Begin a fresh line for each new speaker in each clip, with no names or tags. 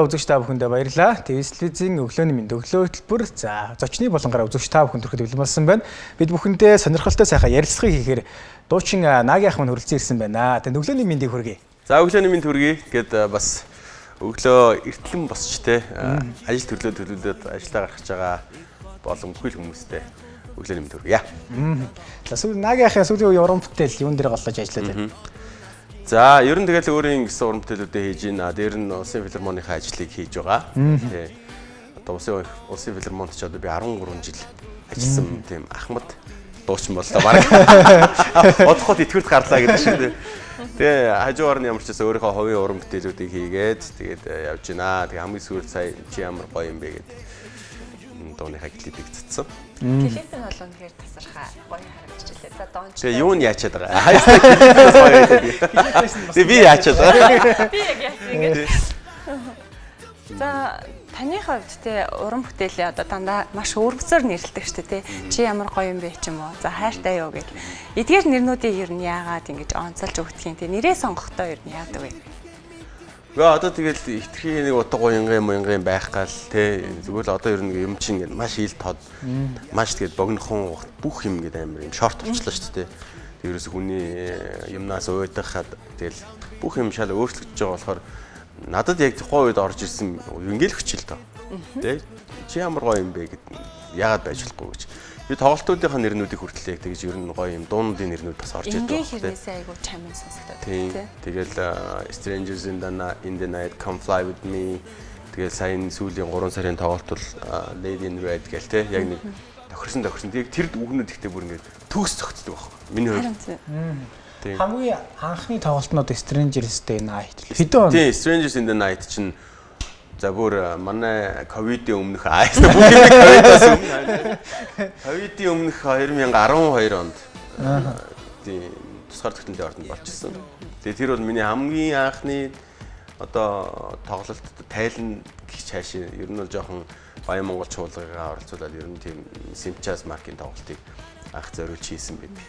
Үзэгч та бүхэндээ баярлалаа. Телевизийн өглөөний мэнд өглөө хөтөлбөр зочны болонгоор үзэгч та бүхэнд хүрэхэд бэлэн болсон байна. Бид бүхэндээ сонирхолтой сайхан ярилцлагыг хийхээр дуучин Наги ах маань хүрэлцэн ирсэн байна. Тэгээд өглөөний мэндийг хүргэе.
За өглөөний мэнд хүргэе. Гэт бас өглөө эртлэн босч те ажил төлөвлөлөд ажиллаа гаргаж байгаа болон бүхэл хүмүүстээ өглөөний мэнд хүргэе.
За сүүл Наги ахын сүүлийн үеийн уран бүтээл юун дээр голлож ажиллаад байна?
За ер нь тэгэл өөрийн гэсэн уран бүтээлүүдээ хийж байна. Дээр нь Улсын филармонийн ажлыг хийж байгаа. Тэ. Одоо Улсын филармонд ч одоо би 13 жил ажилласан тийм ахмад дуучин боллоо баг. Одоход итгэвэрт гарлаа гэдэг шиг тийм. Тэгээ хажуугаар нь ямар ч гэсэн өөрийнхөө хувийн уран бүтээлүүдийг хийгээд тэгээд явж байна. Тэгээ хамгийн сүүлд сая чи ямар гоё юм бэ гэдэг дууныхаа клипийг цэцсэн.
Клип нь бол үнэхээр тасархаа гоё харагдчихлээ. За доонч.
Тэгээ юу нь яачаад байгаа? Хайстаа клипээс гоё гэдэг. Тэгээ би яачаад байгаа.
Би яг яасан. За таны хувьд те уран бүтээлээ одоо дандаа маш өргөцөөр нэрлэдэг шүү дээ те. Чи ямар гоё юм бэ ч юм уу. За хайртай юу гэл. Эдгээр нэрнүүдийг ер нь яагаад ингэж онцолж өгдөг юм те. Нэрээ сонгохдоо ер нь яадаг вэ?
Гэхдээ одоо тэгэл хитрхи нэг утга уянгын байх гал те зүгээр л одоо ер нь юм чинь маш ил тод маш тэгээд богинохон бүх юм гэдэг амар юм шорт болчихлоо шүү дээ. Тэрээс хүний юмнаас уйдахад тэгэл бүх юм шал өөрчлөгдөж байгаа болохоор надад яг тухайн үед орж ирсэн ингээл хүчил тоо. Тэ чи ямар гоё юм бэ гэд яагаад байж болохгүй гэж. Би тоглолтуудынхаа нэрнүүдийг хүртэл яг тэгж ер нь гоё юм дуунуудын нэрнүүд бас орж ирдэг.
Ингийн хэрнээсээ айгуу чамин сонсогдоод
тийм. Тэгэл Strangers in the Night, Come Fly With Me. Тэгэл сайн сүүлийн 3 сарын тоглолт бол Lady in Red гэл те яг нэг тохирсон. Тэг тэр үгнүүд ихтэй бүр ингээд төгс зөгцдөг байхгүй. Миний хувьд.
Хамгийн анхны тоглолтнууд Strangers in the Night. Хэдэн он?
Тийм, Strangers in the Night чинь за бүр манай ковидын өмнөх ковидаас өмнө ковидын өмнөх 2012 онд тийм тусгаар тогтнолын ордонд болчихсон. Тэгээ тэр бол миний хамгийн анхны одоо тоглолт тайлан гих цаашаа ер нь бол жоохон Баян Монгол чуулгагаа оролцуулаад ер нь тийм Симчаас маркийн тоглолтыг ах зориулж хийсэн байдаг.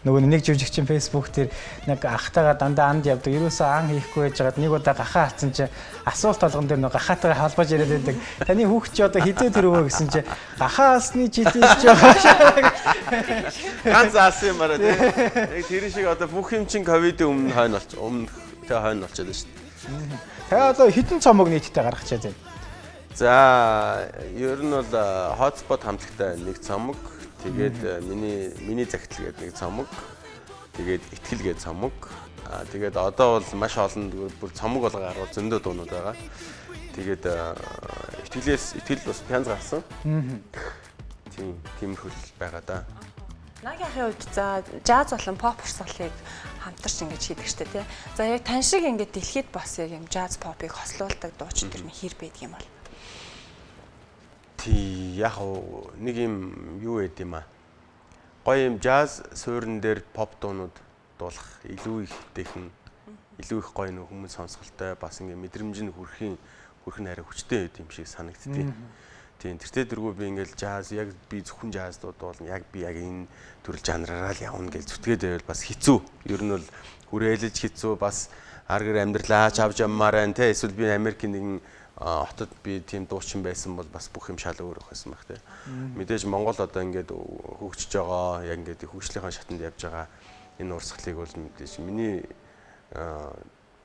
Нөгөө нэг жүжигчин Facebook дээр нэг ахтайгаа дандаа анд явдаг. Ерөөсөө ан хийхгүй байж байгаад нэг удаа гахаа хатсан чи асуулт болгон дээр нөгөө гахаатайгаа холбож яриад байдаг. Таны хүүхд чи одоо хизээ төрөвөө гэсэн чи гахаа асны жилээс ч байгаа.
Ганц аасан юм байна тийм. Яг тэр шиг одоо бүх юм чин ковидын өмнө хойно болчиход байна шүү дээ.
Тэгээ одоо хэдэн цомог нийтдээ гаргачаад байна.
За ер нь бол hotspot хамтлагтай нэг цомог. Тэгээд миний загтал гэдэг нэг цомог. Тэгээд итгэл гэдэг цомог. Тэгээд одоо бол маш олон бүр цомог болго гаргал зөндөө дуунууд байгаа. Тэгээд итгэл бас пянз гарсан. Тийм хөл байгаа да.
Наги ахын үед за жаз болон pop урсгалыг хамтарч ингэж хийдэг штэ тий. За яг тань шиг ингэж дэлхийд бас яг юм jazz pop-ыг хослуулдаг дуучин төр нь хэр байдаг юм бол.
Яг нэг юм юу байд юм аа. Гоё юм jazz суурин дээр pop дуунууд дуулах илүү их дэхэн илүү их гоё нөх хүмүүс сонсголтой бас ингэ мэдрэмж нь хүрхэн арай хүчтэй байд юм шиг санагдтыг. Тийм тэртээ дэргүү би ингээл jazz яг би зөвхөн jazz дуулна яг би яг энэ төрөл жанраараа л явна гэж зүтгээд байвал бас хэцүү. Ер нь бол хүрээлж хэцүү бас аргэр амьдралаа авч яммаар байна те эсвэл би Америкийн нэгэн хотод би тийм дуучин байсан бол бас бүх юм шал өөр байсан байх те. Мэдээж Монгол одоо ингээд хөгжиж байгаа яг ингээд хөгжлийнхаа шатанд явж байгаа энэ урсгалыг бол мэдээж миний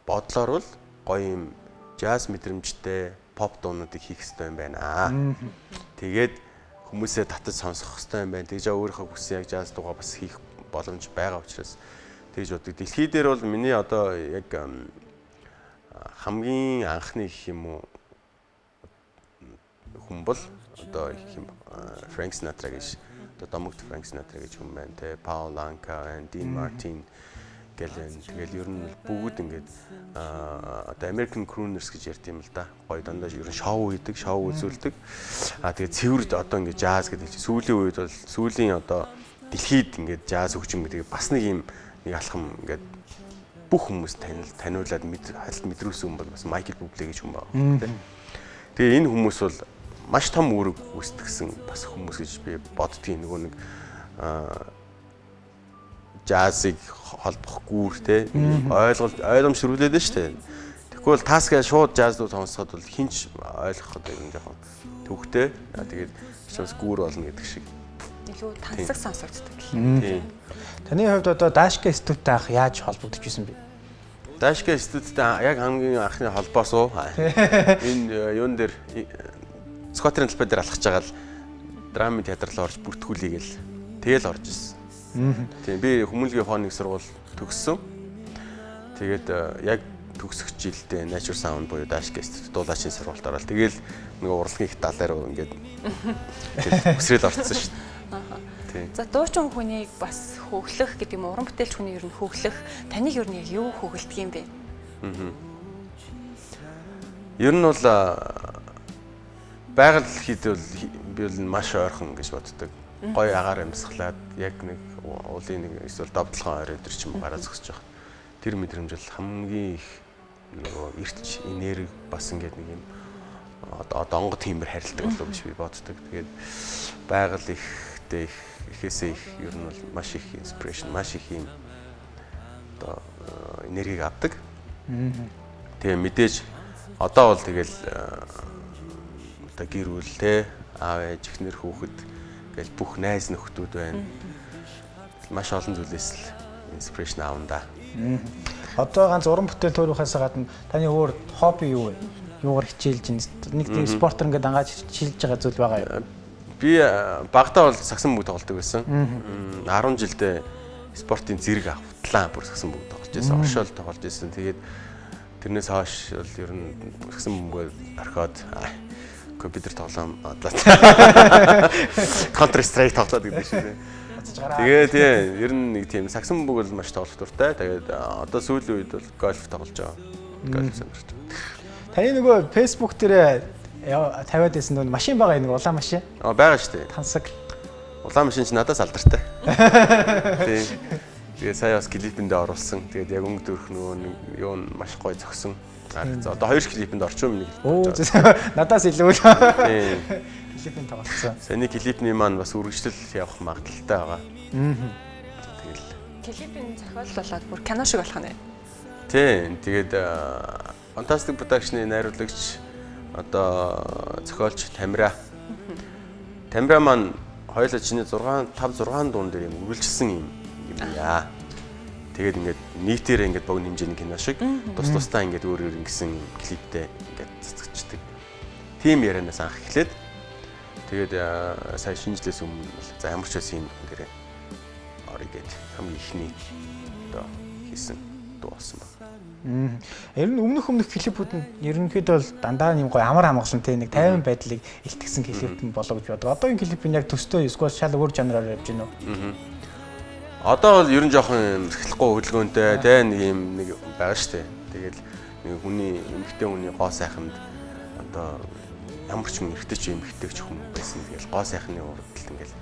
бодлоор бол гоё юм jazz мэдрэмжтэй pop дуунуудыг хийх хэрэгтэй юм байна. Тэгээд хүмүүсээ татаж сонсох хэрэгтэй юм байна. Тэгж өөрийнхөө хүссэн яг jazz дуугаа бас хийх боломж байгаа учраас тэгж боддог. Дэлхий дээр бол миний одоо яг хамгийн анхны гэх юм уу хүн бол одоо Frank Sinatra гэж одоо домогт Frank Sinatra гэж хүн байна те Paul Anka, Dean Martin гэлэн тэгэл ер нь бүгд ингээд одоо American crooners гэж ярьд юм л да. Гоё дандаа ер нь шоу хийдэг, шоу үзүүлдэг. Тэгээ цэвэр одоо ингээд jazz гэдэг чинь сүүлийн үед бол сүүлийн одоо дэлхийд ингээд jazz хөгжим гэдэг бас нэг юм нэг алхам ингээд бүх хүмүүс таниулаад хальт мэдрүүлсэн хүн бол бас Michael Bublé гэж хүн байна. Тэгээ энэ хүмүүс бол маш том үүрэг үүсгэсэн бас хүмүүс гэж би боддгийн нөгөө нэг jazzыг холбох гүүр те ойлгомжшрүүлээд нь шүү дээ. Тэгэхгүй бол таскаа шууд жаздуу сонсоход бол хинч ойлгоход юм жоохон төвхтэй. Тэгээд чамс гүүр болно гэдэг шиг.
Илүү тансаг сонсогддог.
Тийм.
Таны хувьд одоо Dashka студиутай анх яаж холбогдож байсан бэ?
Dashka студиутай яг хамгийн анхны холбоос уу? Энэ юун дээр Скотрын талбай дээр алхаж байгаа л драмын театр руу орж бүртгүүлээгээл тэгэл орж ирсэн. Тийм би Хүмүүлгийн фоник сургууль төгссөн. Тэгээд яг төгсөх жилдээ Nature Sound буюу Dashka студид дуулаачийн сургуульд ороод тэгэл нөгөө урлагийн их далай руу ингээд өсрээд орцсон шүү дээ.
За дуучин хүнийг бас хөглөх гэдэг юм уран бүтээлч хүний ер нь хөглөх таныг ер нь яг юу хөглөдөг юм бэ?
Ер нь бол байгаль хийдэл би бол маш ойрхон гэж боддог. Гоё агаар амьсгалаад яг нэг уулын нэг эсвэл довдлогоо орой өдр ч юм гараа зогсож байгаа. Тэр мэдрэмж бол хамгийн их нөгөө эрч энерги бас ингээд нэг юм одоо онгод тиймэр харилдаг болов биш би боддог. Тэгээд байгаль ихтэй ихээсээ их ер нь бол маш их инспирэшн, маш их юм одоо энергийг авдаг. Тэгээ мэдээж одоо бол тэгэл одоо гэр бүл те аав ээж эхнэр хүүхэд гэж бүх найз нөхдүүд байна. Маш олон зүйлээс л инспирэшн аавна да.
Одоо ганц уран бүтээл төрөхөөс гадна таны өөр хобби юу вэ? Юугаар хичээлж ин нэг тийм спортер ингээд ангааж хичээлж байгаа зүйл байгаа юу?
Би багтаа бол сагсан бүгд тоглодог байсан. 10 жилдээ спортын зэрэг автлаа бүр сагсан бүгд тоглож байсан. Оршоол тоглож байсан. Тэгээд тэрнээс хойш бол ер нь сагсан бүгд орхиод компьютер тоглоом одлоо. Counter Strike тоглоод гэдэг шиг. Тэгээд тийм ер нь нэг тийм сагсан бүгд бол маш тоглох дуртай. Тэгээд одоо сүүлийн үед бол гольф тоглож байгаа. Гольф сонирхож байна.
Таны нөгөө Facebook дээр тавиад байсан нөгөө машин байгаа нэг улаан машин.
Байгаа шүү дээ.
Тансаг.
Улаан машин ч надаас алдартай. Тийм. Тэгээд сая бас клипэндээ оруулсан. Тэгээд яг өнгө дөрөх нөгөө юу маш гоё зогсон. За одоо 2 клипэнд орчихсон миний.
Оо надаас илүү л.
Тийм.
Клипэнд тоглосон.
Саяны клипний маань бас үргэлжлэл явах магадaltaй байгаа. Тэгэл.
Клипийн зохиололоод бүр кино шиг болох нь.
Тийм. Тэгээд Fantastic Production-ы найруулагч одоо зохиолч Тамира. Тамира маань хоёулаа чиний 5 6 дуун дээр юм үргэлжилсэн юм яа. Тэгээд ингээд нийтээр ингээд богино хэмжээний кино шиг тус-тусдаа ингээд өөр ингэсэн клиптэй ингээд цацгчдаг. Тим ярианаас анх эхлээд тэгээд сая шинжлээс өмнө за ямар ч байсан юм гэрээ орё гээд хамгийн ихний одоо хийсэн дуу болсон байна.
Ер нь өмнөх клипүүд нь ерөнхийдөө бол дандаа юм гоё амар амгалан те нэг 50 байдлыг илтгэсэн клип нь болоо гэж бодог. Одоогийн клип нь яг төстэй эсвэл шал өөр жанраар явж байна уу?
Одоо бол ер нь жоохон эрхлэхгүй хөдөлгөөнтэй те нэг юм нэг байгаа штэ. Тэгэл нэг хүний эмэгтэй хүний гоо сайханд одоо ямар ч юм эрэгтэй ч эмэгтэй ч хүн байсан. Тэгэл гоо сайхны урдталт ингээл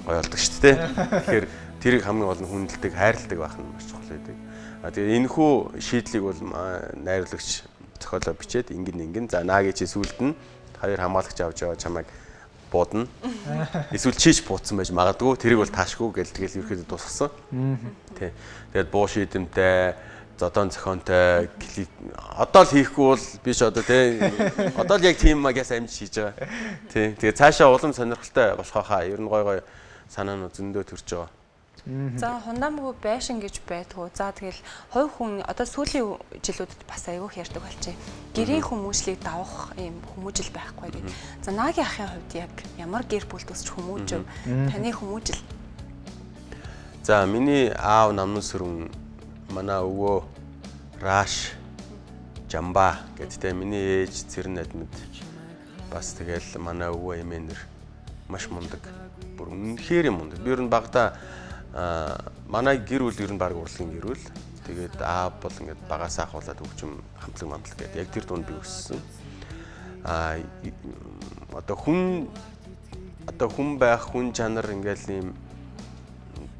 гоё болдог штэ те. Тэгэхээр тэрийг хамгийн гол нь хүндэлдэг, хайрладаг байх нь маш чухал байдаг. Тэгээ энэхүү шийдлийг бол найруулагч зохиолоо бичээд ингэн за наагийн чи сүлд нь хоёр хамгаалагч авч яваа чамайг буудна. Эсвэл чийч буудсан байж магадгүй тэрийг бол таашгүй гэл тэгэл ерөөхдөө дуусгасан. Тий. Тэгээд буу шийдэмтэй, зодон зохионтой клип одоо л хийхгүй бол би ч одоо тий одоо л яг тийм магаас амж хийж байгаа. Тий. Тэгээд цаашаа улам сонирхолтой болох хаа. Ер нь гой санаанууд зөндөө төрж байгаа.
За хундаамгүй байшин гэж байдгүй. За тэгэл хувь хүн одоо сүүлийн жилүүдэд бас айгүйх ярьдаг болчээ. Гэрийн хүмүүжлийг давах юм хүмүүжил байхгүй гэдэг. За наагийн ахын хувьд яг ямар гэр бүл төсч хүмүүжив? Таны хүмүүжил?
За миний аав намнан сүрэн манай өвөө Раш Жамба гэдэгтэй миний ээж Цэрэн Адмид бас тэгэл манай өвөө эмээнэр маш мундаг. Бүр үнэхээр мундаг. Би ер нь багада манай гэр бүл ер нь баг урлагийн гэр бүл. Тэгээд аав бол ингээд багаас ахуулаад хөгжим хамтлаг мамтлаг гэдэг. Яг тэр дунд би өссөн. Одоо хүн байх, хүн чанар ингээл ийм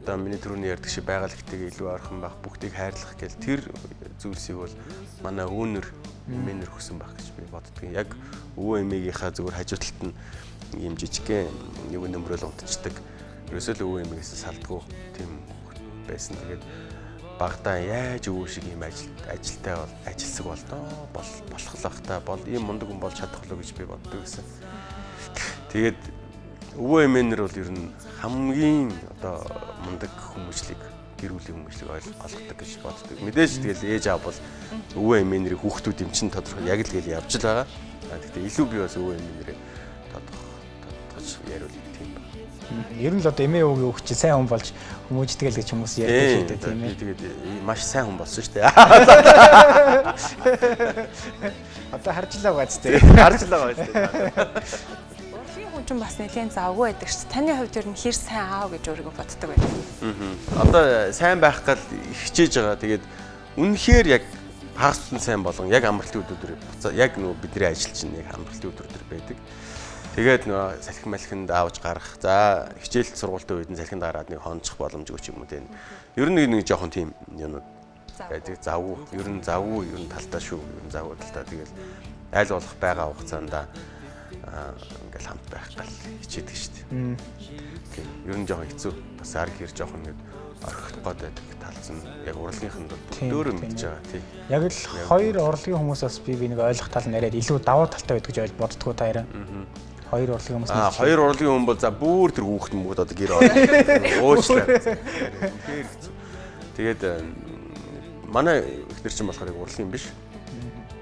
одоо миний түрүүний ярьдаг шиг байгаль ихтэйгээ илүү ойрхон байх, бүгдийг хайрлах гэл тэр зүйлсийг бол манай өвөнөр эмээнэр хөсөн байх гэж би боддог. Яг өвөө эмээгийнхаа зүгээр хажуу талд нь ийм жижигхэн нэг нөмрөл унтчихдаг. Ерөөсөө л өвөө эмээгээс салдгүй тийм байсан. Тэгээд багадаа яаж өвөө шиг юм ажилтай бол ажилсаг болдоо болох л бах та бол ийм мундаг хүн болж чадах болоо гэж би боддог гэсэн. Тэгээд өвөө эмээнэр бол ер нь хамгийн одоо мундаг хүмүүжлийг гэр бүлийн хүмүүжлийг олгодог гэж боддог. Мэдээж тэгэл ээж аав бол өвөө эмээнэрийн хүүхдүүд юм чинь тодорхой яг л тэгэл явж л байгаа. Гэхдээ илүү би бас өвөө эмээнэрээ тодорхойж яриул тийм ба.
Ер нь л одоо эмээ өвгийн хүүхд чинь сайн хүн болж хүмүүждэг л гэж хүмүүс ярьдаг шүү дээ тийм ээ.
Тэгээд маш сайн хүн болсон шүү дээ.
Одоо харжлаа байгаа зү.
Харжлаа байгаа шүү дээ.
Урлагийн хүн чинь бас нэлээд завгүй байдаг шүү дээ. Таны хувьд ер нь хэр сайн аав гэж өөрийгөө боддог байх.
Одоо сайн байх гал хичээж байгаа. Тэгээд үнэхээр яг хагас тусны сайн болгон яг амралтын өдрөөр буцаа яг нөгөө бидний ажил чинь яг амралтын өдрөөр байдаг. Тэгээд нөгөө салхи малхинд аавж гарах. За хичээлт сургуультай үед нь салхинд гараад нэг хонцох боломжгүй ч юм уу тийм. Ер нь нэг жоохон тийм юмнууд байдаг. Завгүй. Ер нь талдаа шүү. Ер нь завгүй талдаа. Тэгээд айл болох байгаа хугацаанд ингээл хамт байх гал хичээдэг шүү дээ. Тийм. Ер нь жоохон хэцүү. Бас ар гэр жоохон нэг орхих гээд байдаг талцсан. Яг урлагийнх нь дөөрөө мэдж байгаа тийм.
Яг л хоёр урлагийн хүмүүс бас би нэг ойлгох тал нь яриад илүү давуу талтай байдаг гэж боддгоо та яраа. Хоёр урлагийн хүмүүс.
Хоёр урлагийн хүн бол за бүр тэр хүүхэд мөгд одоо гэр орно. Уучлаа. Тэгээд манай ихнэр чинь болохоор яг урлагийн биш.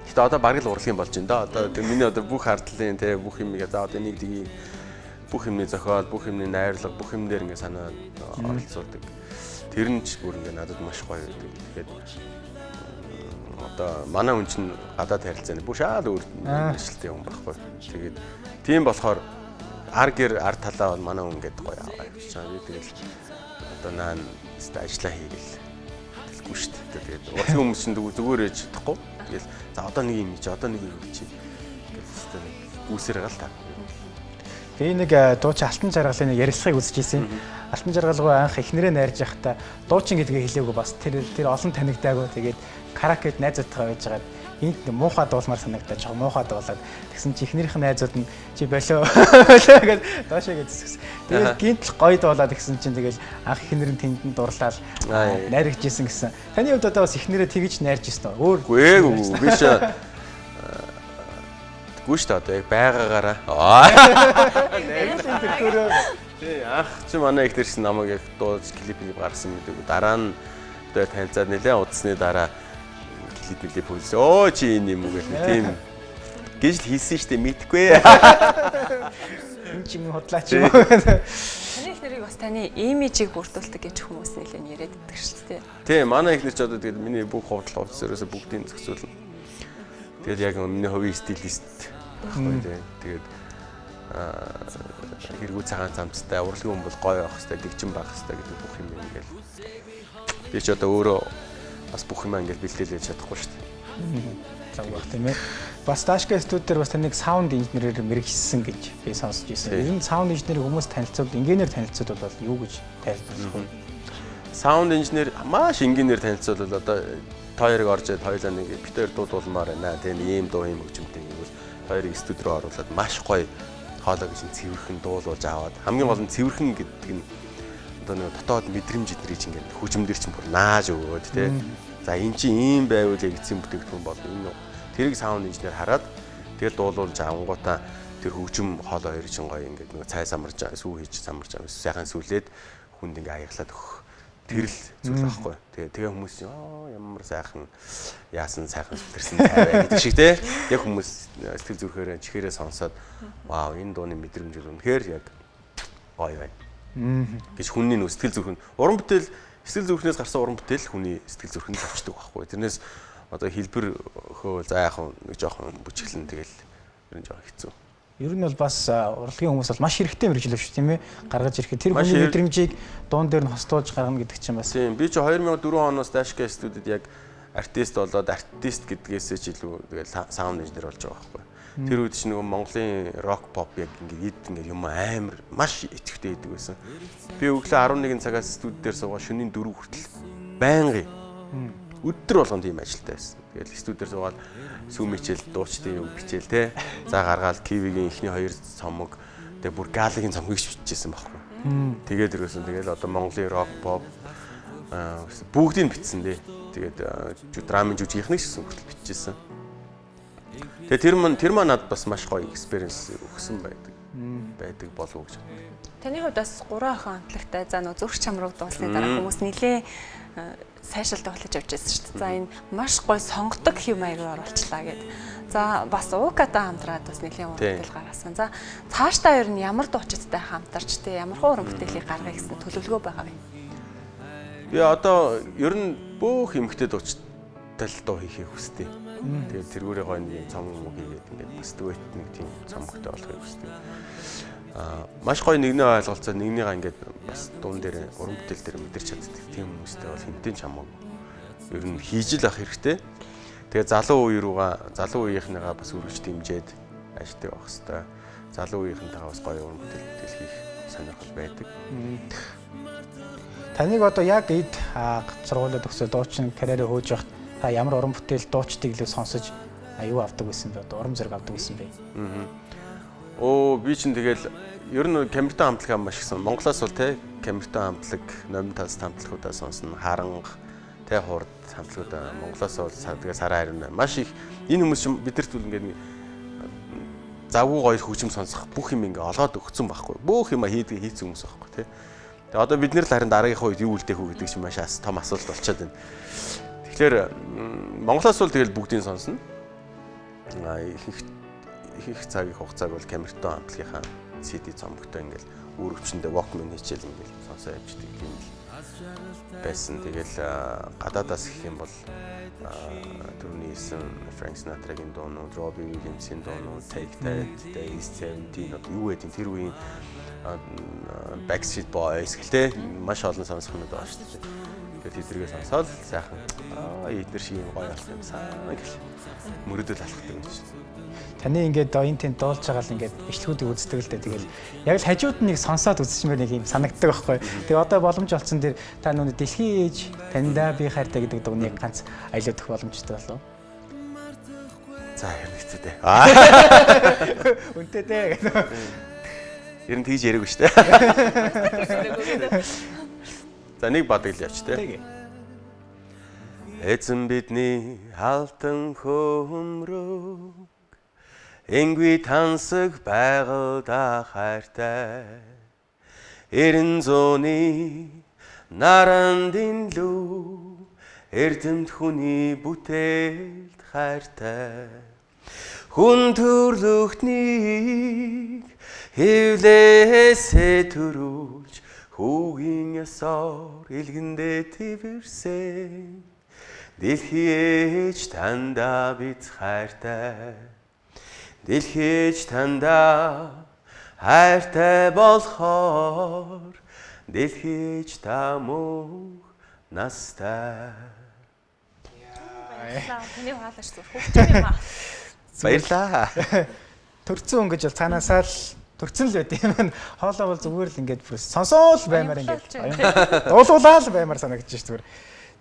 Гэтэ одоо бараг л урлагийн болж байна да. Одоо миний одоо бүх хардлын те бүх юм за одоо нэг тгий бүх юмны зохиол, бүх юмны найрлага, бүх юм дээр ингээ санаа оролцуулдаг. Тэр нь ч бүр ингээ надад маш гоё байдаг. Тэгэхээр одоо манай хүн чинь гадаад харилцааны бүр шал өөр нэшлэлтэй хүн байхгүй. Тэгээд тийм болохоор ар гэр ар талаа бол манай хүн гэдэг гоё аваа явчихсан. Би тэгэл одоо наан ажиллаа хийгээл хэлэхгүй шүү дээ. Тэгээд урлагийн хүмүүс чинь зүгээр ээж чадахгүй. Тэгэл за одоо нэг юм чи одоо нэг юм чи гэдэг гүсэр гал та.
Би нэг дуучин алтан жаргалын нэг ярилцлагыг үзчихсэн. Алтан жаргалгүй анх эхнэрээ найрж явахдаа дуучин гэдгээ хэлээгүй бас тэр олон танигдаагүй. Тэгээд каракед найзуудтайгаа байж байгаад энд муухай дуулмаар санагдаж байгаа. Муухай дуулаад тэгсэн чи эхнэрийнх нь найзууд нь чи болоо гэж доошоо гэсэн. Тэгээд гинтл гоё дуулаад тэгсэн чинь тэгэл анх эхнэр нь тэнд дурлаад найрагжсэн гэсэн. Таны хувьд одоо бас эхнэрээ тэгж найрж ирсэн үү?
Үгүй биш. Гүш та одоо яг байгаагаараа. Тий, ах чи манай ихтер чинь намайг яг дуулж клипийг гаргасан мэдээгүй. Дараа нь одоо танилцаад нэлээд удасны дараа клип үзсэн. Оо чи энэ юм уу гэх нэг тийм гэж л хийсэн штэ мэдгүй.
Энэ ч юм худлаач юм уу?
Таны ихнэрийг бас таны имижийг бүрдүүлдэг гэж хүмүүс нэлээд яриад байдаг шүү дээ.
Тий, манай ихнэр ч одоо тэгээд миний бүх хувцас ерөөсө бүгдийг зөксүүлнэ. Тэгээд яг миний хувийн стилист байхгүй тий. Тэгээд хэрэггүй цагаан цамцтай урлагийн хүн бол гоё байх хэвээр дэгчин байх хэвээр гэдэг бүх юм ингээл. Би ч одоо өөрөө бас бүх юм ингээл бэлтээлж чадахгүй шүү дээ.
Зав баг тийм ээ. Бас Dashka студи дээр бас таныг саунд инженерээр мэргэжсэн гэж би сонсч байсан. Ер нь саунд инженерийг хүмүүс танилцуулд, инженеэр танилцуулд бол юу гэж тайлбарлах вэ?
Саунд инженер маш энгийнээр танилцуулбал одоо хоёрыг орж ирээд хоёулаа нэг битээр дуулмаар байна. Тэгээ ийм дуу юм хөгжимтэй гэвэл хоёрыг студи руу оруулаад маш гоё хоолой гэж цэвэрхэн дуулуулж аваад хамгийн гол нь цэвэрхэн гэдэг нь одоо нэг дотоод мэдрэмж эдрийг чинь ингээд хөгжмөдөр чинь бүр нааж өгөөд тий. За эн чинь ийм байвал яг эцсийн бүтээгдэхүүн бол энэ тэрийг саунд инженер хараад тэгээд дуулуулж авангуудаа тэр хөгжим хоолой хоёр чинь гоё ингээд нэг цай самарж сүү хийж самарж сайхан сүлээд хүнд ингээд аяглаад өгөх. Тэр л зүйл байхгүй. Тэгээ хүмүүс ямар сайхан яасан сайхан сүлэрсэн цай гэдэг шиг те. Яг хүмүүс сэтгэл зүрхээрээ чихээрээ сонсоод вау энэ дууны мэдрэмж үнэхээр яг гоё байна. Гэж хүний нөө сэтгэл зүрх нь уран бүтээл сэтгэл зүрхнээс гарсан уран бүтээл хүний сэтгэл зүрхэнд авчдаг байхгүй. Тэрнээс одоо хэлбэр хөө за яг нэг жоохон бүжиглэн тэгэл ер нь жоохон хэцүү.
Ер нь бол бас урлагийн хүмүүс бол маш хэрэгтэй мэрэгжил шүү тийм ээ. Гаргаж ирэхэд тэр хүний мэдрэмжийг дуун дээр нь хостуулж гаргана гэдэг чинь бас.
Тийм би чи 2004 оноос Dashka студид яг артист болоод артист гэдгээсээ ч илүү тэгэл саунд инженер болж байгаа байхгүй. Тэр үед чи нөгөө Монголын рок pop яг ингээд юм амар маш идэвхтэй идэг байсан. Би өглөө 11 цагаас студи дээр суугаа шөнийн 4 хүртэл байнгын өдөр болгон тийм ажилтай байсан. Тэгэл студи дээр суугаад сүү мичээл дуучдын үг бичээл те. За гаргаал Kiwi-гийн эхний 2 цомог тэгээ бүр Галагийн цомгийг бичижсэн байхгүй. Тэгээд ирсэн тэгэл одоо Монголын рок pop бүгдийг бичсэн дээ. Тэгээд драмын жүжигийнхнийг ч гэсэн хүртэл биччихсэн. Тэгээд тэр маань надад бас маш гоё экспириенс өгсөн байдаг болов уу гэж боддог.
Таны хувьд бас 3 охин амтлагтай за нөө зүрх чамрууг дууссны дараа хүмүүс нилээ сайшаалтай болж явж байсан шүү дээ. За энэ маш гоё сонгодог хэв маягаар оруулчлаа гэд. За бас УК-тай хамтраад бас нилээ уран бүтээл гаргасан. За цаашдаа ер нь ямар дуучидтай хамтарч те ямар уран бүтээлийг гаргая гэсэн төлөвлөгөө байгаа вэ?
Би одоо ер нь бүх эмэгтэй дуучидтай л дуу хийхийг хүсдэг. Тэгээд тэргүүрээ гоё нэг цом юм хийгээд ингээд бас дуэт нэг тийм цомгтой болохыг хүсдэг. Маш гоё нэгнээ ойлголцоо нэгнийгаа ингээд бас дуун дээр уран бүтээл дээр мэдэрч чаддаг тийм хүмүүстэй бол хинтэн ч хамаагүй. Ер нь хийж л ах хэрэгтэй. Тэгээ залуу үе руугаа залуу үеийнхнийгаа бас үргэлж дэмжиэд ажилладаг байх хэвээр. Залуу үеийнхнийгаа бас гоё уран бүтээл хийх сонирхол байдаг.
Таныг одоо яг эд сургуулиуд төгсөө дуучин карьераа хөөж явахад та ямар уран бүтээл дуучдыг илүү сонсож юу авдаг байсан бэ? Одоо уран зэрэг авдаг байсан бэ?
Би чинь тэгэл ер нь камертон хамтлагаа маш их Монголоос бол те камертон хамтлаг, номин тас хамтлагуудаа сонсно, харанга, те хурд хамтлагуудаа Монголоос бол тэгээ сараа харин маш их энэ хүмүүс чинь бидэрт үл ингээд завгүй гоё хөгжим сонсох бүх юм ингээ олгоод өгсөн байхгүй. Бүх юм хийцэн хүмүүс байхгүй те. Тэгээ одоо бид нэр л харин дараагийнхаа үед юу үлдээх үү гэдэг чинь маш том асуулт болчиход байна. Тэгэхээр Монголоос бол тэгэл бүгдийг сонсно. Их цагийн хугацааг бол камертон хамтлагийнхаа CD цомогтой ингээл үр өвчнөдөө Walkman хийчихэл ингээл сонсоо явждаг юм л байсан. Тэгэл гадаадаас гэх юм бол түрүүний хэлсэн Frank Sinatra-гийн дуунууд, Robbie Williams-ийн дуунууд, Take That, East 17 юу гэдэг тэр үеийн Backstreet Boys гэлтэй маш олон сонсгонууд байгаа шүү дээ. Тэгээд тэдэргээ сонсоод сайхан эдгээр шиг юм гоё болох юмсан гэл мөрөдөл алхдаг юм шүү дээ.
Таны ингээд энэ тэнд дуулж байгаа л ингээд бичлэгүүдийг үздэг л дээ. Тэгэл яг л хажууд нэг сонсоод үзчихмээр нэг юм санагддаг байхгүй. Тэгээ одоо боломж олцсон дээр та нүг дэлхийн ээж таньдаа би хайртай гэдэг дууныг ганц аялуулах боломжтой болов.
За яригчтэй дээ.
Үнтэй дээ.
Ер нь тэгж яриаггүй шүү дээ. За нэг бадаг л явч дээ. Эзэн бидний алтан хөмрөг Энгүй тансаг байгальда хайртай Эрен зууны нарандин лүү Эрдэмт хүний бүтээлд хайртай Хүн төрлөختнийг хевлээсээ төрүүлж Хүүгийн ясоор илгэндээ твэрсэн Дэлхийн ээж тандаа бид хайртай Дэлхийн ээж тандаа хайртай болохоор Дэлхийн ээж та мөнх настай
Таны хаалаач зүр хөгжим юм аа.
Баярлаа.
Төрцөн өнгөж бол цаанаасаа л төрцөн л байт юм. Хоолоо бол зүгээр л ингээд сонсоо л баймаар ингээд дуулуулаа л баймаар санагдаж шүү зүгээр.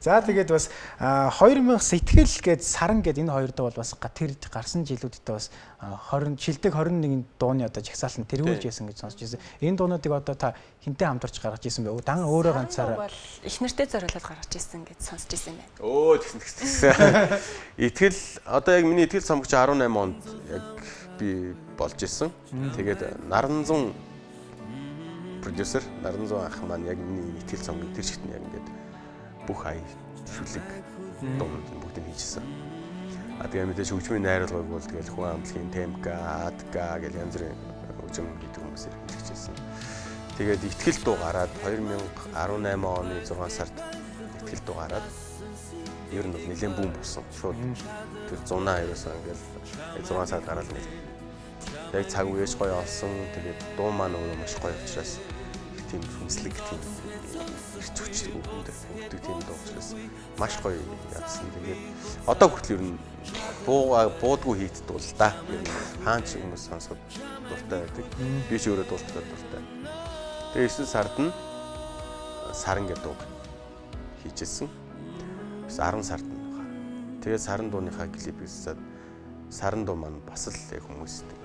За тэгээд бас 2000 сэтгэл гээд саран гээд энэ хоёр дуу бол бас тэр гарсан жилүүдэд бас 20 шилдэг 21 дууны одоо жагсаалтан тэргүүлж яасан гэж сонсч байсан. Энэ дуунуудыг одоо та хинтээ хамтарч гаргаж ирсэн бэ? Дан өөрөө ганцаараа
бол их нэртэй зориулаад гаргаж ирсэн гэж сонсч ирсэн байна.
Тэгсэн. Итгэл одоо яг миний итгэл цомогч 18 онд яг би болж ирсэн. Тэгээд Наранзун продюсер Наранзун ах маань яг миний итгэл цомгийг тэр чигт нь яг ингээд бүх ая шүлэг дуунууд бүгдийг хийжсэн. Тэгээ мэдээж хөгжмийн найруулгыг бол тэгэл хүн амтлагын темка, адка гэл янз бүрийн хөгжим хийдэг хүмүүс хэрэгжижсэн. Тэгээд ихтгэл дуу гараад 2018 оны 6 сард ихтгэл дуу гараад ер нь нэлээд бүүн болсон. Шууд тэр 100-аа ерөөсөө ингээл 6 сард гараад нэг яг цаг үеэс гоё олсон. Тэгээд дуу маань өөрөө маш гоё учраас тийм хүнслэг тийм ирчвчтэй өгдөг тийм дуу учраас маш гоё явсан. Тэгээд одоо хүртэл ер нь буудгүй хийддэг бол да. Хаач хүмүүс сонсоход дуртай байдаг. Би ч өөрөө дуулахад дуртай. Тэгээд 9 сард нь саран гэдэг дуу хийжсэн. Bis 10 сард нь байгаа. Тэгээд саран дууныхаа клипийг хийсээд саран дуу маань бас л хүмүүстэй.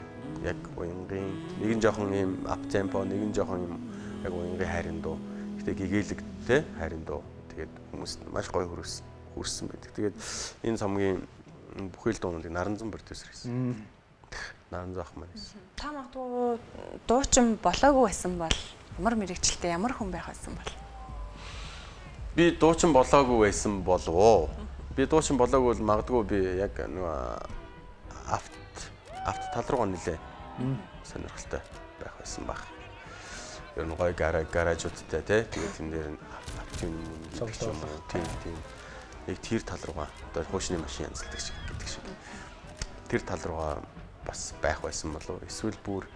Яг уянгийн нэг нь жоохон юм ап темпо, нэг нь жоохон юм яг уянгийн хайрын дуу. Гэтэ гэгээлэг те хайрын дуу Тэгээд хүмүүст маш гоё хүрсэн байдаг. Тэгээд энэ цомгийн бүхэл дуунуудыг Наранзан продюсер хийсэн. Наранзан ах маань хийсэн.
Та магадгүй дуучин болоогүй байсан бол ямар мэрэгчлээ ямар хүн байх байсан бол?
Би дуучин болоогүй байсан болов уу? Би дуучин болоогүй бол магадгүй би яг нөгөө авт тал руугаа нэлээ сонирхолтой байх байсан баг. Ер нь гоё гаражуудтай тий. Тэгээд тэн дээр автын тийм яг тэр тал руугаа одоо хуучны машин янзалдаг шиг гэдэг шиг. Тэр тал руугаа бас байх байсан болов. Эсвэл бүр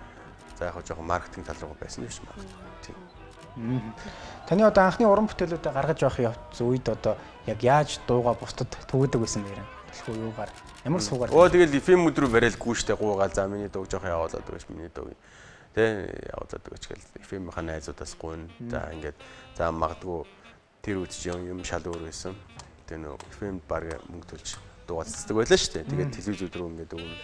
за яг жоохон маркетинг тал руугаа байсан юм шиг байна. Тийм.
Таны одоо анхны уран бүтээлүүдээ гаргаж явах үед одоо яг яаж дууга бусдад түгэдэг байсан бэ? Дэлхүү юугаар ямар суугаар?
Тэгэл FM өдрөө барайлгүй штэ гуугаа за миний дууг жоохон явуулаад өгөөч миний дууг. Тэ явуулаад өгөөч гэл FM-ийнхаа найзуудаас гуйна. За ингээд за магадгүй тэр үед юм шал өөр байсан. Тэ нөө FM-д баг мөнгө төлж дуугацдаг байлаа штэ. Тэгээд телевиз өдрөө ингээд өгнө.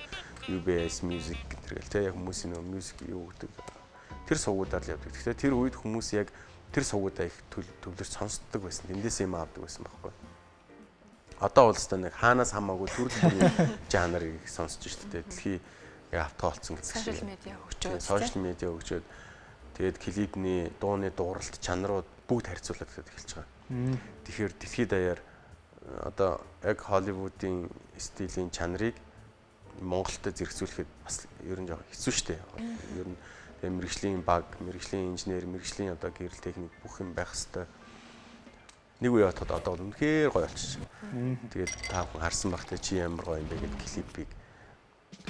UBS Music гэх тэ яг хүмүүсийн нөө music юу гэдэг. Тэр сувгуудаар л явдаг. Тэгэхээр тэр үед хүмүүс яг тэр сувгуудаа их төвлөрч сонсддог байсан. Тэндээс юм авдаг байсан байхгүй. Одоо бол хэвээр нэг хаанаас хамаагүй төрөл жанрыг сонсож штэ. Дэлхий яг автоолцсон гэсэн шиг.
Сошиал медиа хөгжөөд.
Сошиал медиа хөгжөөд тэгээд клипний дууны дууралт чанарууд бүгд харьцуулаад эхэлж байгаа. Тэгэхээр дэлхийд даяар одоо яг Холливуудын стилийн чанарыг Монголд зэрэгцүүлэхэд бас ер нь жоохон хэцүү штэ. Ер нь мэрэгжлийн баг, мэрэгжлийн инженер, мэрэгжлийн одоо гэрэл техник бүх юм байх хэвээр. Нэг үе бодоход одоо үнэхээр гоё болчих. Тэгээд та бүхэн харсан багтаа чи ямар гоё юм бэ гэдэг клипийг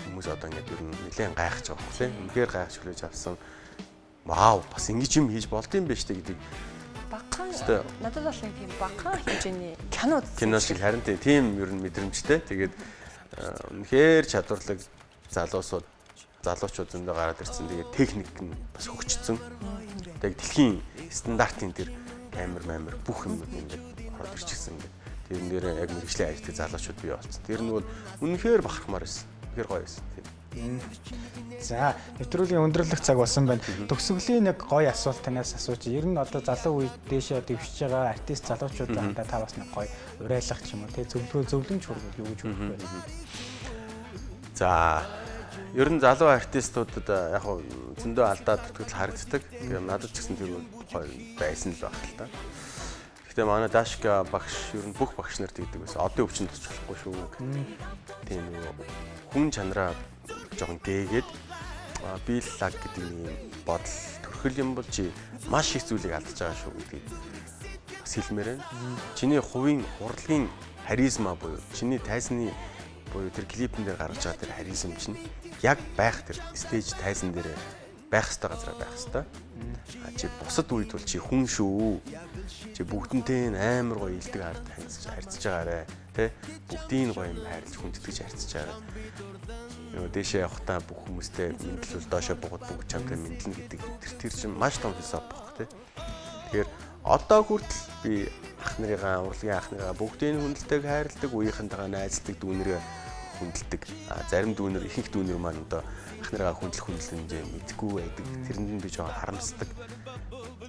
хүмүүс одоо ингээд ер нь нэлээд гайхаж байгаа хөөх тийм. Үнэхээр гайхаж хүлээж авсан. Вау, бас ингэж юм хийж болд юм байна штэ гэдэг.
Багахан надад бол нэг тийм багахан хэмжээний
кино шиг харин тийм ер нь мэдрэмжтэй. Тэгээд үнэхээр чадварлаг залуучууд зөндөө гараад ирсэн. Тэгээд техник нь бас хөгжсөн. Тэгээд дэлхийн стандартын тэр камер бүх юм ингээд ороод ирчихсэн ингээд. Тэрэн дээр яг мэрэгжлийн ажилтны залуучууд бий болсон. Тэр нь бол үнэхээр бахархмаар байсан. Үнэхээр гоё байсан. Тийм.
За, нэвтрүүлгийн өндөрлөх цаг болсон байна. Төгсгөлийн нэг гоё асуулт танаас асууж. Ер нь одоо залуу үед дээшээ дэвшиж байгаа артист залуучуудаа хандаа та бас нэг гоё урайлах ч юм уу, тий зөвлөмж хүргэл юу гэж хэлэх вэ?
За, ер нь залуу артистуудад яг зөндөө алдаа төтгөл харагддаг. Тэгээ надад ч гэсэн тэр гоё байсан л байх л та. Гэхдээ манай Дашка багш ер нь бүх багш нарт гэдэг байсан. Одын өвчнөд ч болохгүй шүү. Тийм хүн чанараа жоохон гээгээд биеллаг гэдэг юм бодол төрхөл юм бол чи маш их зүйлийг алдаж байгаа шүү гэдгийг бас хэлмээр байна. Чиний хувийн урлагийн харизма буюу чиний тайзны буюу тэр клипэн дээр гаргаж байгаа тэр харизм чинь яг байх тэр стейж тайзан дээр байх хэвээр газараа байх хэвээр. Чи бусад үед бол чи хүн шүү. Чи бүгднтэй амар гоё илдэг харьцаж байгаарэ. Тэ бүгдийн гоё юм хайрлаж хүндэтгэж харьцаж байгаа. Нөгөө дээшээ явахтаа бүх хүмүүстэй мэдлэл доошоо буугаад бүгд чамтай мэдлэн гэдэг тэр чинь маш том философи багх тэ. Тэгэхээр одоо хүртэл би ах нарыгаа урлагийн ах нарыгаа бүгдийн хүндэлдэг хайрладаг, үеийнхэнтэйгээ найзладаг, дүүнэрээ хүндэлдэг. Зарим дүүнэр ихэнх дүүнэр маань одоо ах нарыгаа хүндлэх хэмжээ мэдгүй байдаг. Тэрэнд нь би жоохон харамсдаг.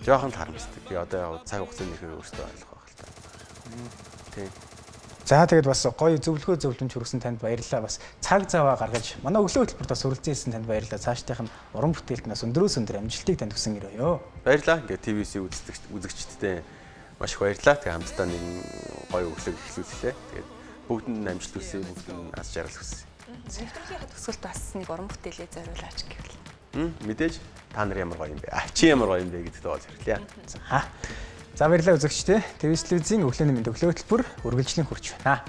Жоохон харамсдаг. Би одоо цаг хугацааны нөхөр өөртөө ойлгох байх л та. Тийм.
За тэгээд бас гоё зөвлөмж хүргэсэн танд баярлалаа. Бас цаг заваа гаргаж манай өглөө хөтөлбөрт бас хүрэлцээсэн танд баярлалаа. Цаашдынх нь уран бүтээлд нас өндрөөс өндөр амжилтыг танд хүсэн ирээё.
Баярлалаа. Ингээ TVC үзэгчдтэй маш их баярлалаа. Тэгээ хамтдаа нэг гоё өглөөг эхлүүллээ. Тэгээд бүгдэнд амжилт хүсье, бүгдэнд аз жаргал хүсье.
Нэвтрүүлгийн төгсгөлд бас нэг уран бүтээлээ зориулаач гэвэл.
Мэдээж та нар ямар гоё юм бэ? Чи ямар гоё юм бэ гэдэгт бол зэрэглэе.
За баярлалаа үзэгчдээ. TVC телевизийн өглөөний мэнд өглөө хөтөлбөр үргэлжлэн хүрч байна.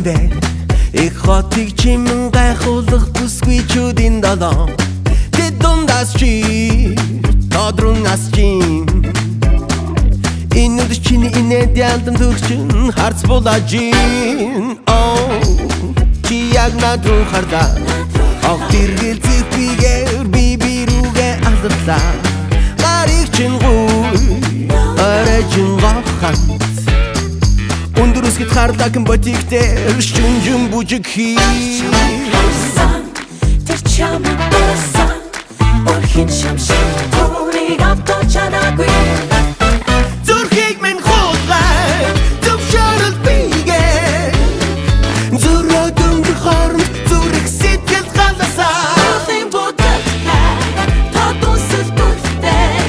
юм бэ их хотыг чимэн гайхуулах бүсгүй чүүдийн долоо тэд дундаас чи тодрон асчин инуд чиний инээд янтам төгчин харц булажин чи яг над руу хардаа Охтиргэл зэвпигээр би рүүгээ алдлаа Гарыг чин гуй орой чин гохант Өндөр үсгэд харлахан ботиктэр шүнжин бүжиг хий
Тэр чамд басан Орхин шамшин Төрийг авточ чадаагүй
Зүрхийг минь хуулгай Зөвшөөрөл бигээ Зүрөөдөн хооронд зүрх сэтгэл галасаа
Охин бодолтой Тодусэл бүртэй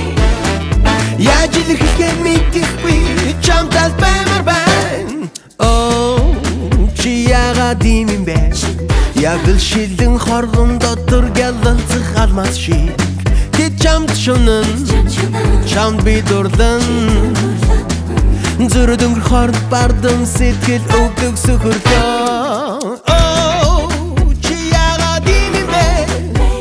Яаж илэрхийлэх мэдэхгүй чамтал баймар байна чи яагаад ийм юм бэ Яг л шилэн хоргон дотор гялалцах алмаз шиг Тэд чамд шунан чамд би дурлан Зүрд өнгөр хорд бардам сэтгэл өвдөг сөхөрлөө чи яагаад ийм юм бэ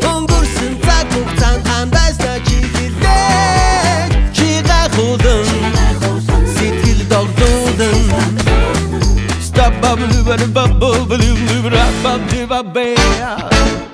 Өнгөрсөн цаг хугацаанд хандайсна чи гэлээ Чи гайхуулан сэтгэл догдуулан Stop bubble bubble bubble bubble bubble bubble